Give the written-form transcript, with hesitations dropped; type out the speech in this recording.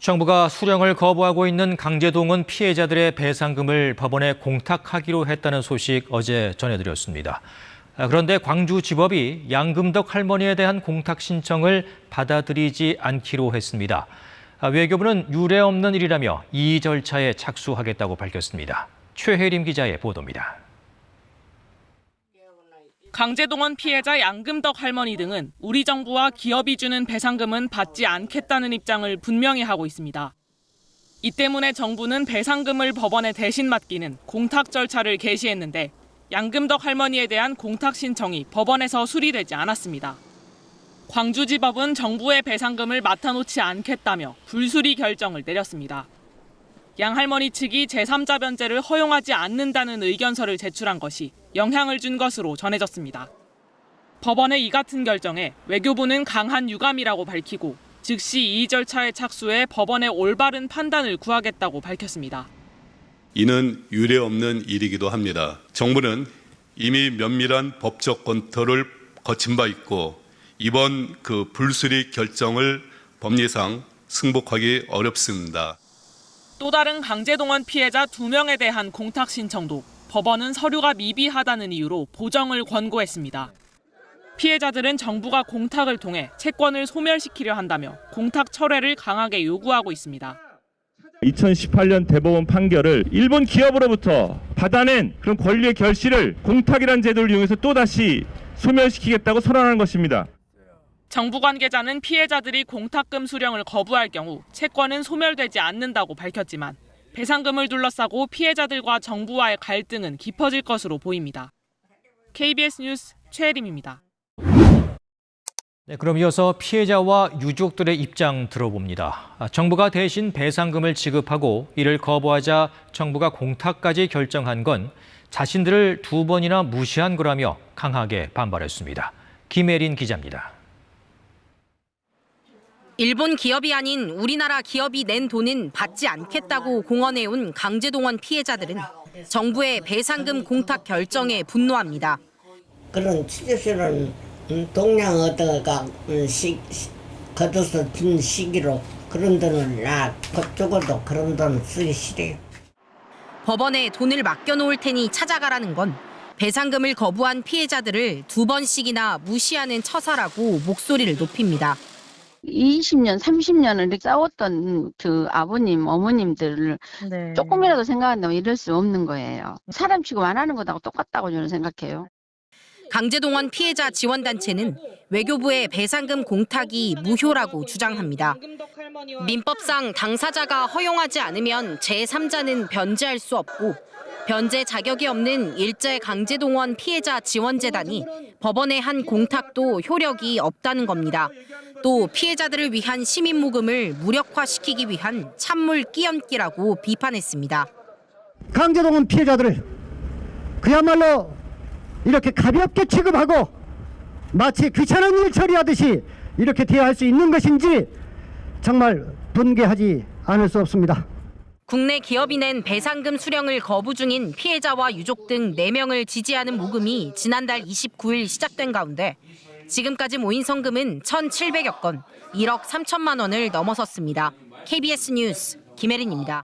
정부가 수령을 거부하고 있는 강제동원 피해자들의 배상금을 법원에 공탁하기로 했다는 소식 어제 전해드렸습니다. 그런데 광주지법이 양금덕 할머니에 대한 공탁 신청을 받아들이지 않기로 했습니다. 외교부는 유례 없는 일이라며 이의 절차에 착수하겠다고 밝혔습니다. 최혜림 기자의 보도입니다. 강제동원 피해자 양금덕 할머니 등은 우리 정부와 기업이 주는 배상금은 받지 않겠다는 입장을 분명히 하고 있습니다. 이 때문에 정부는 배상금을 법원에 대신 맡기는 공탁 절차를 개시했는데 양금덕 할머니에 대한 공탁 신청이 법원에서 수리되지 않았습니다. 광주지법은 정부의 배상금을 맡아놓지 않겠다며 불수리 결정을 내렸습니다. 양 할머니 측이 제3자 변제를 허용하지 않는다는 의견서를 제출한 것이 영향을 준 것으로 전해졌습니다. 법원의 이 같은 결정에 외교부는 강한 유감이라고 밝히고 즉시 이의 절차에 착수해 법원의 올바른 판단을 구하겠다고 밝혔습니다. 이는 유례 없는 일이기도 합니다. 정부는 이미 면밀한 법적 검토를 거친 바 있고 이번 불수리 결정을 법리상 승복하기 어렵습니다. 또 다른 강제동원 피해자 2명에 대한 공탁 신청도 법원은 서류가 미비하다는 이유로 보정을 권고했습니다. 피해자들은 정부가 공탁을 통해 채권을 소멸시키려 한다며 공탁 철회를 강하게 요구하고 있습니다. 2018년 대법원 판결을 일본 기업으로부터 받아낸 그런 권리의 결실을 공탁이라는 제도를 이용해서 또다시 소멸시키겠다고 선언한 것입니다. 정부 관계자는 피해자들이 공탁금 수령을 거부할 경우 채권은 소멸되지 않는다고 밝혔지만 배상금을 둘러싸고 피해자들과 정부와의 갈등은 깊어질 것으로 보입니다. KBS 뉴스 최혜림입니다. 네, 그럼 이어서 피해자와 유족들의 입장 들어봅니다. 정부가 대신 배상금을 지급하고 이를 거부하자 정부가 공탁까지 결정한 건 자신들을 2번이나 무시한 거라며 강하게 반발했습니다. 김혜린 기자입니다. 일본 기업이 아닌 우리나라 기업이 낸 돈은 받지 않겠다고 공언해온 강제동원 피해자들은 정부의 배상금 공탁 결정에 분노합니다. 그런 취재서는 동량 얻어가 걷어서 준 시기로 그런 돈을 나 그쪽으로도 그런 돈 쓰기 싫어요. 법원에 돈을 맡겨놓을 테니 찾아가라는 건 배상금을 거부한 피해자들을 2번씩이나 무시하는 처사라고 목소리를 높입니다. 20년, 30년을 이렇게 싸웠던 그 아버님, 어머님들을 조금이라도 생각한다면 이럴 수 없는 거예요. 사람 취급 안 하는 것하고 똑같다고 저는 생각해요. 강제동원 피해자 지원단체는 외교부의 배상금 공탁이 무효라고 주장합니다. 민법상 당사자가 허용하지 않으면 제3자는 변제할 수 없고 변제 자격이 없는 일제 강제동원 피해자 지원재단이 법원에 한 공탁도 효력이 없다는 겁니다. 또 피해자들을 위한 시민모금을 무력화시키기 위한 찬물 끼얹기라고 비판했습니다. 강제동원 피해자들을 그야말로 이렇게 가볍게 취급하고 마치 귀찮은 일 처리하듯이 이렇게 대할 수 있는 것인지 정말 분개하지 않을 수 없습니다. 국내 기업이 낸 배상금 수령을 거부 중인 피해자와 유족 등 4명을 지지하는 모금이 지난달 29일 시작된 가운데 지금까지 모인 성금은 1,700여 건, 1억 3천만 원을 넘어섰습니다. KBS 뉴스 김혜린입니다.